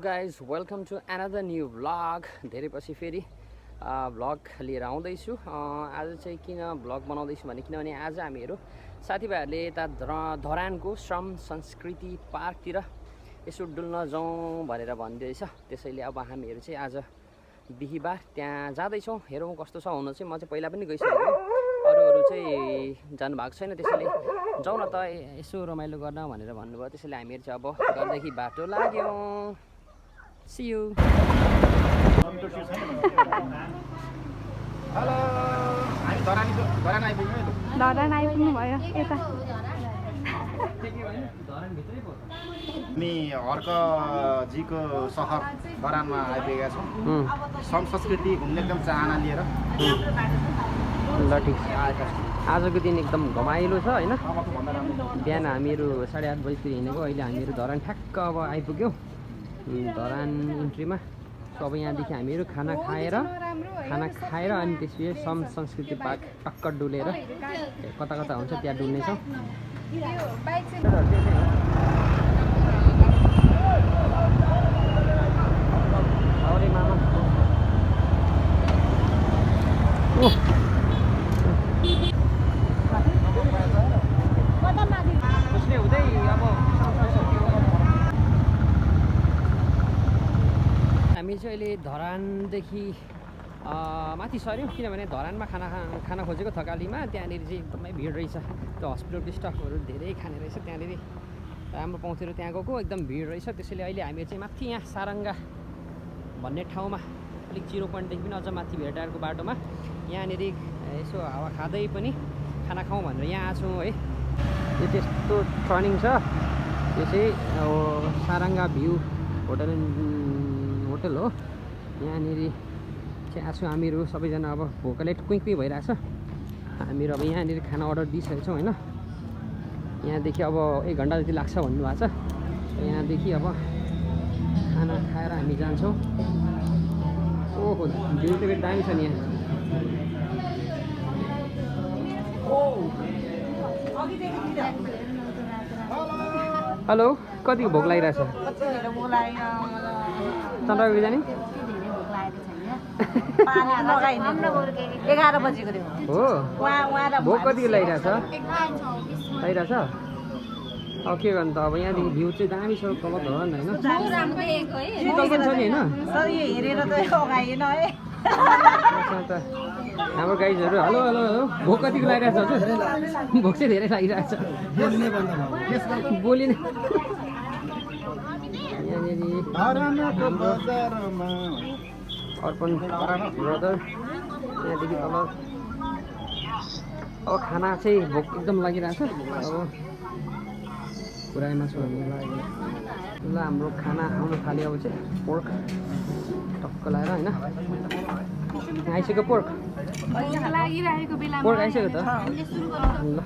guys, welcome to another new vlog. धेरै पछि फेरि vlog लिएर आउँदैछु। आज चाहिँ किन vlog बनाउँदैछु भने किनभने आज हामीहरू साथीभाइहरूले यता धरानको श्रम संस्कृति पार्कतिर यसो डुल्न जाउँ भनेर भन्दैछ। त्यसैले अब हामीहरू चाहिँ आज बिहीबार त्यहाँ जाँदैछौँ। हेरौँ कस्तो छ। हुन चाहिँ म चाहिँ पहिला पनि गइसकेको, अरूहरू चाहिँ जानुभएको छैन। त्यसैले जाउँ न त यसो रमाइलो गर्न भनेर भन्नुभयो। त्यसैले हामीहरू चाहिँ अब घरदेखि बाटो लाग्यौँ। See you. हेलो, हामी धरान आइपुग्नु भयो यता। हामी हर्कजीको सहर धरानमा आइपुगेका छौँ। श्रम संस्कृति घुम्ने एकदम चाहना लिएर। ल ठिक छ। आजको दिन एकदम घमाइलो छ हैन। बिहान हामीहरू 8:30 बजीतिर हिँडेको, अहिले हामीहरू धरान ठ्याक्क अब आइपुग्यौँ धरान इन्ट्रीमा। सो अब यहाँदेखि हामीहरू खाना खाएर अनि त्यसपछि श्रम संस्कृति पार्क टक्क डुलेर कता कता हुन्छ त्यहाँ डुल्नेछौँ। अरे मामा हुँदै अब हामी चाहिँ अहिले धरानदेखि माथि सर्यौँ, किनभने धरानमा खाना खोजेको थकालीमा त्यहाँनिर चाहिँ एकदमै भिड रहेछ। त्यो हस्पिटलको स्टाफहरू धेरै खाने रहेछ, त्यहाँनिर राम्रो पाउँथ्यो र त्यहाँ गएको एकदम भिड रहेछ। त्यसैले अहिले हामी चाहिँ माथि यहाँ सारङ्गा भन्ने ठाउँमा अलिक 0 पोइन्टदेखि पनि अझ माथि भेटारको बाटोमा यहाँनिर यसो हावा खाँदै पनि खाना खाउँ भनेर यहाँ आएको छौँ है। यो त्यस्तो टर्निङ छ, यो चाहिँ सारङ्गा भ्यू होटल हो। यहाँनिर चाहिँ आएको छौँ हामीहरू सबैजना। अब भोकले कुइँ भइरहेछ। हामीहरू अब यहाँनिर खाना अर्डर दिइसकेको छौँ होइन। यहाँदेखि अब 1 घन्टा जति लाग्छ भन्नुभएको छ। यहाँदेखि अब खाना खाएर हामी जान्छौँ। ओहो भ्यू त फेरि दामी छ नि यहाँ। हेलो, कतिको भोक लागिरहेछ? चन्द्रबाबु जाने 11 बजेको हो। भोक कतिको लागिरहेछ? अब के गर्नु त। अब यहाँदेखि भ्यू चाहिँ दामी छ, तल धरान होइन। शीतल पनि छ नि होइन। हाम्रो गाइजहरू हेलो हेलो हेलो। भोक कतिको लागिरहेछ हजुर? भोक चाहिँ धेरै लागिरहेछ। बोलिन अर्पण ब्रदर यहाँदेखि तल। अब खाना चाहिँ भोक एकदम लागिरहेछ। अब पुराइमा छु हामी। ल हाम्रो खाना आउनु थाल्यो। अब चाहिँ पोर्क टक्क लगाएर होइन। आइसक्यो पोर्क आइसक्यो त। ल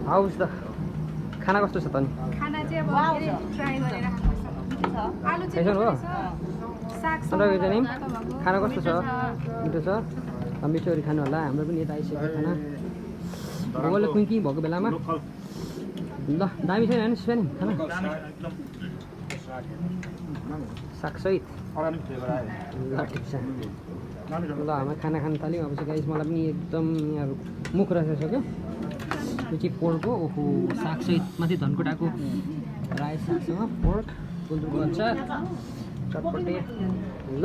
हाउस त खाना कस्तो छ त नि? खाइसक्नु भयो? चन्द्रबाबु खाना कस्तो छ? मिठो छ? मिठोहरू खानु होला। हाम्रो पनि यता आइसक्यो खाना। भोगले कुइँ भएको बेलामा। ल दामी छैन नि सुन खाना? सागसहित। ल ठिक छ। ल हाम्रो खाना खान थाल्यौँ। अब चाहिँ गाइस मलाई पनि एकदम यहाँ मुख रसिसक्यो। यो चाहिँ पोर्क हो। ओहो सागसहित माथि धनकुटाको रायो सागसँग पोर्क, गुन्द्रुकको अचार, चटपटे। ल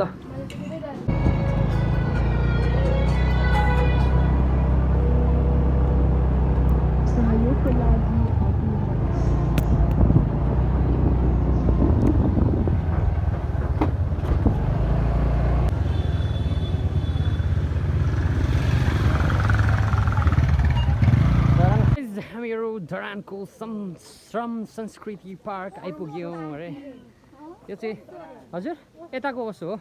हामीहरू धरानको श्रम संस्कृति पार्क आइपुग्यौँ अरे। यो चाहिँ हजुर यताको कस्तो हो?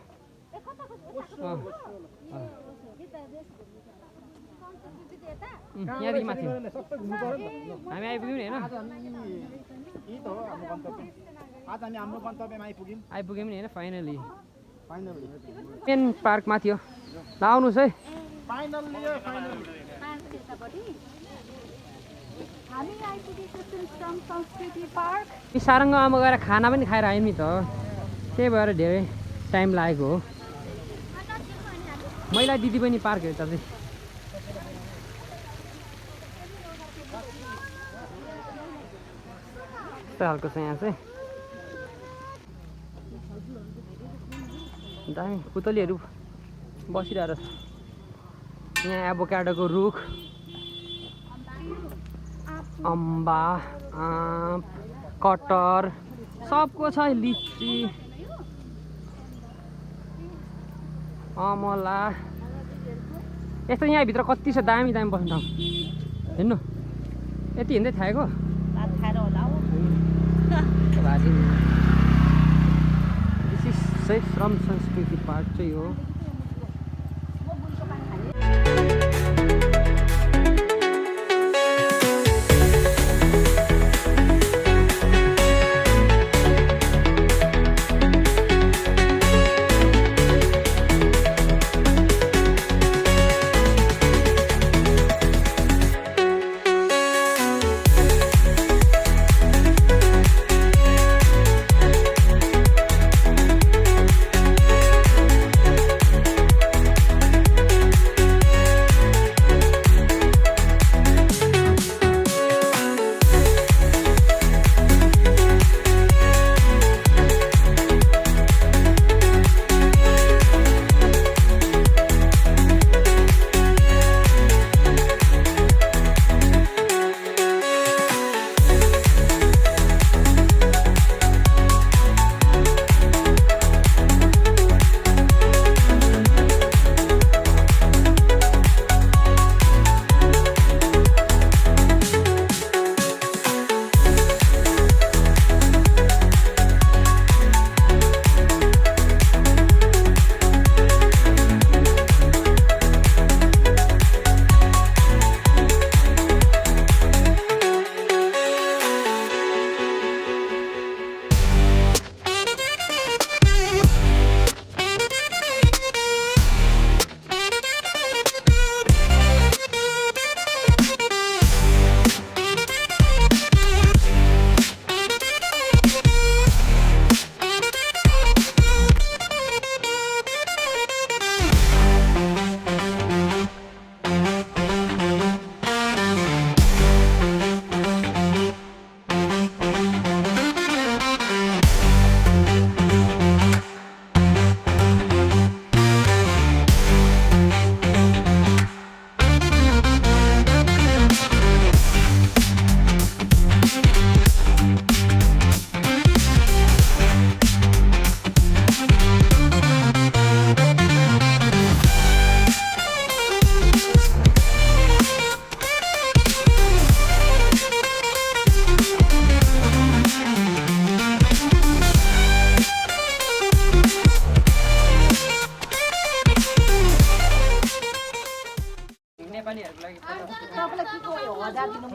यहाँदेखि माथि हामी आइपुग्यौँ नि होइन। आइपुग्यौँ नि होइन फाइनली। मेन पार्क माथि हो। ल आउनुहोस् है। हामी आइपुगेको छौँ श्रम संस्कृति पार्क। यी सारङ्गमा गएर खाना पनि खाएर आयौँ नि त, त्यही भएर धेरै टाइम लागेको हो। महिला दिदी पनि पार्क हेर्छ चाहिँ यस्तो खालको छ यहाँ चाहिँ। दामी पुतलीहरू बसिरहेको छ यहाँ। एभोकाडोको रुख, अम्बा, आँप, कटहर सबको छ, लिची, अमला। यस्तो यहाँभित्र कति छ दामी दामी बस्ने ठाउँ हेर्नु। यति हिँड्दै थाकेको दिस इज चाहिँ श्रम संस्कृति पार्क चाहिँ हो।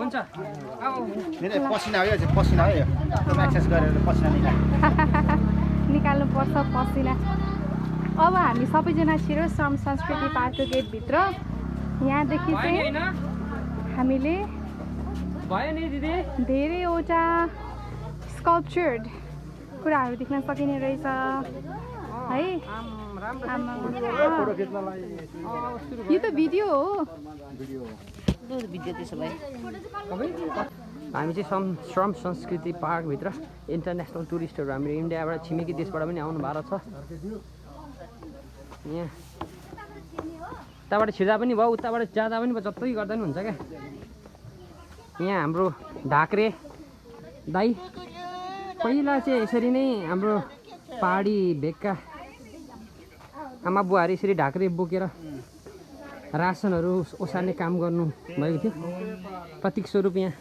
हुन्छ मेरो पसिना हो यो पसिना हो यो एक्सर्साइज गरेर पसिना निकाल्नुपर्छ पसिना। अब हामी सबैजना छिरो श्रम संस्कृति पार्कको गेटभित्र। यहाँदेखि चाहिँ हामीले धेरैवटा स्कल्पचर्ड कुराहरू देख्न सकिने रहेछ है। यो त भिडियो हो। हामी चाहिँ श्रम संस्कृति पार्कभित्र इन्टरनेसनल टुरिस्टहरू हाम्रो इन्डियाबाट छिमेकी देशबाट पनि आउनु भएको छ। यहाँ उताबाट छिर्दा पनि भयो, उताबाट जाँदा पनि भयो, जत्रै गर्दा पनि हुन्छ क्या। यहाँ हाम्रो ढाक्रे दाई पहिला चाहिँ यसरी नै हाम्रो पहाडी भेगका आमा बुवाहरू यसरी ढाक्रे बोकेर रासनहरू ओसार्ने काम गर्नु भएको थियो। प्रतीक स्वरूप यहाँ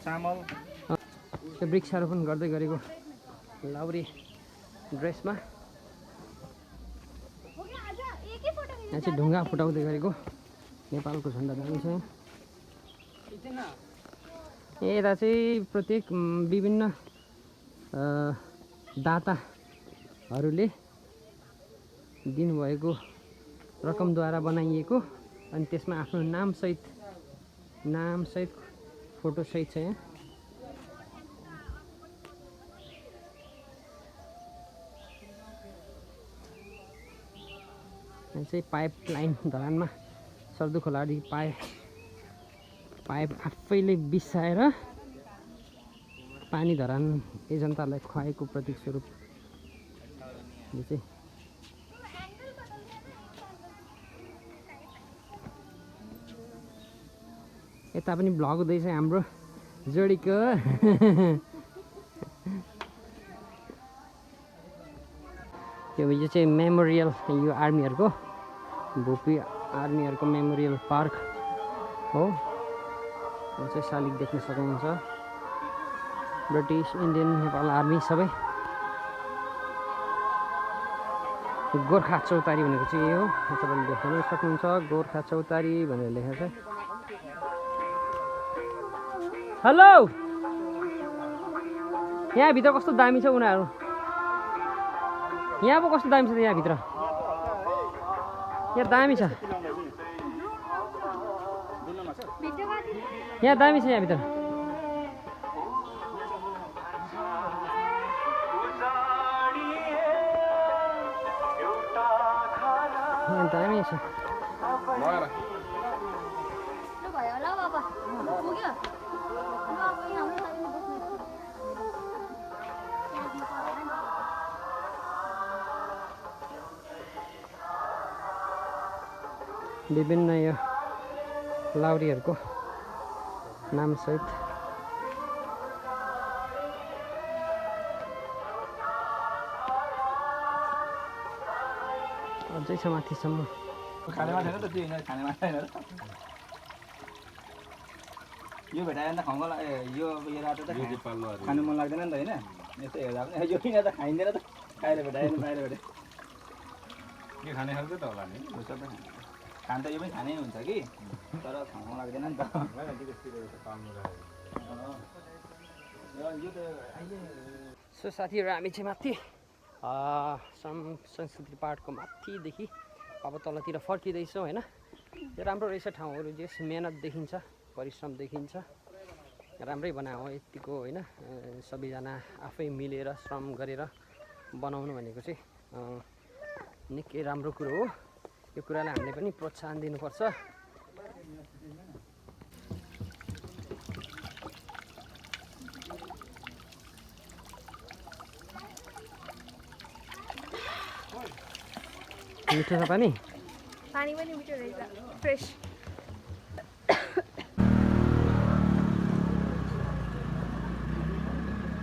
त्यो वृक्षारोपण गर्दै गरेको लाउरी ड्रेसमा यहाँ चाहिँ ढुङ्गा फुटाउँदै गरेको नेपालको झन्डा दामी छ। यता चाहिँ प्रत्येक विभिन्न दाताहरूले दिनुभएको रकमद्वारा बनाइएको अनि त्यसमा आफ्नो नामसहित फोटोसहित छ यहाँ। यहाँ चाहिँ पाइप लाइन धरानमा सर्दु खोलादेखि पाइप आफैले बिसाएर पानी धरान ए जनतालाई खुवाएको प्रतीक स्वरूप यो चाहिँ यता पनि भ्लग हुँदैछ हाम्रो जोडीको यो चाहिँ मेमोरियल यो आर्मीहरूको भोपी आर्मीहरूको मेमोरियल पार्क हो यो चाहिँ शालिग देख्न सक्नुहुन्छ ब्रिटिस इन्डियन नेपाल आर्मी सबै गोर्खा चौतारी भनेको चाहिँ यही हो तपाईँले देख्न सक्नुहुन्छ गोर्खा चौतारी भनेर लेखेको छ हेलो यहाँभित्र कस्तो दामी छ उनीहरू यहाँ पो कस्तो दामी छ यहाँभित्र यहाँ दामी छ यहाँ दामी छ यहाँभित्र यहाँ दामी छ विभिन्न यो लाउरीहरूको नामसहित अझै छ माथिसम्म खाने माछा त त्यो खाने माछा होइन र यो भेटायो भने त खङ्गो यो रातो त खानु मन लाग्दैन नि त होइन यस्तो हेर्दा पनि यो किन त खाइँदैन त बाहिर भेटायो बाहिर भेटायो के खाने खालको त होला नि खान त यो पनि खानै हुन्छ कि तर खानु लाग्दैन नि त सो साथीहरू हामी चाहिँ माथि संस्कृति पार्कको माथिदेखि अब तलतिर फर्किँदैछौँ होइन यो राम्रो रहेछ ठाउँहरू जस मेहनत देखिन्छ परिश्रम देखिन्छ राम्रै बनायो यतिको होइन सबैजना आफै मिलेर श्रम गरेर बनाउनु भनेको चाहिँ निकै राम्रो कुरो हो यो कुरालाई हामीले पनि प्रोत्साहन दिनुपर्छ मिठो छ पानी पानी पनि मिठो रहेछ फ्रेस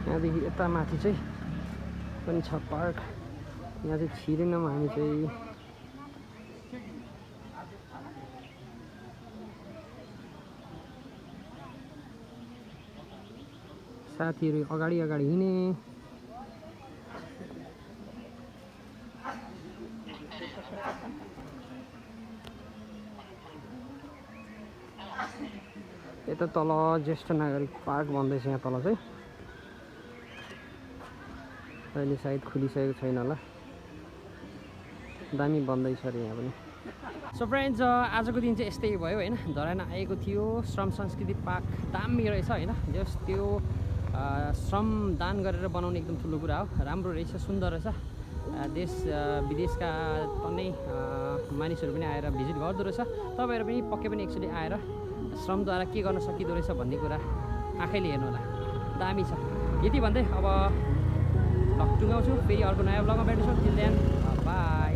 यहाँदेखि यता माथि चाहिँ पनि छ पार्क यहाँ चाहिँ छिरेनौँ हामी चाहिँ साथीहरू अगाडि हिँडे यता तल ज्येष्ठ नागरिक पार्क भन्दैछ यहाँ तल चाहिँ अहिले सायद खुलिसकेको छैन होला दामी बन्दैछ अरे यहाँ पनि सो फ्रेन्ड्स आजको दिन चाहिँ यस्तै भयो होइन धरान आएको थियो श्रम संस्कृति पार्क दामी रहेछ होइन जस त्यो श्रम दान गरेर बनाउने एकदम ठुलो कुरा हो राम्रो रहेछ सुन्दर रहेछ देश विदेशका तनै मानिसहरू पनि आएर भिजिट गर्दो रहेछ तपाईँहरू पनि पक्कै पनि एकचोटि आएर श्रमद्वारा के गर्न सकिँदो रहेछ भन्ने कुरा आँखैले हेर्नु होला दामी छ यति भन्दै अब भ्लग टुङ्गाउँछु फेरि अर्को नयाँ भ्लगमा भेट्छौँ टिल देन बाई